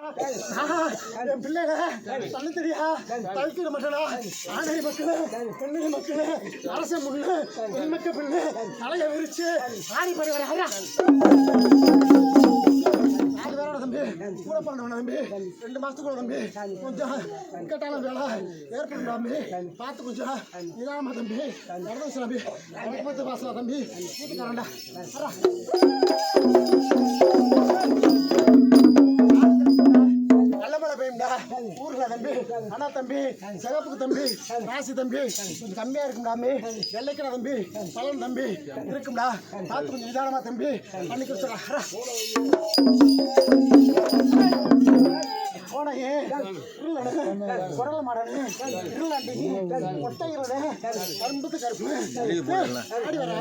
என் பிள்ளைல தண்ணி தெரியா தவிக்கிற மக்களா ஆணை மக்களு பெண்ணை மக்களு அரச முள்ளு பெண்மக்க பிள்ளை தலையை விரிச்சு ஆணி படி வர தம்பி கூட பண்ண தம்பி 2 மாசத்துக்குள்ள தம்பி கொஞ்சம் கட்டான வேலை ஏற்படும் தம்பி பார்த்து கொஞ்சம் இதாம தம்பி நடந்து தம்பி பார்த்து பாசலாம் தம்பி வீட்டுக்காரண்டா நல்ல மழை பெய்யும்டா ஊர்ல தம்பி அண்ணா தம்பி சிகப்புக்கு தம்பி ராசி தம்பி கொஞ்சம் கம்மியா இருக்கும்டாமி வெள்ளைக்கடா தம்பி பழம் தம்பி இருக்கும்டா பார்த்து கொஞ்சம் நிதானமா தம்பி பண்ணி கொடுத்துடா போனையே குரல மாடனு இருளாண்டி ஒட்டைகிறத கரும்புக்கு கருப்பு அடி வர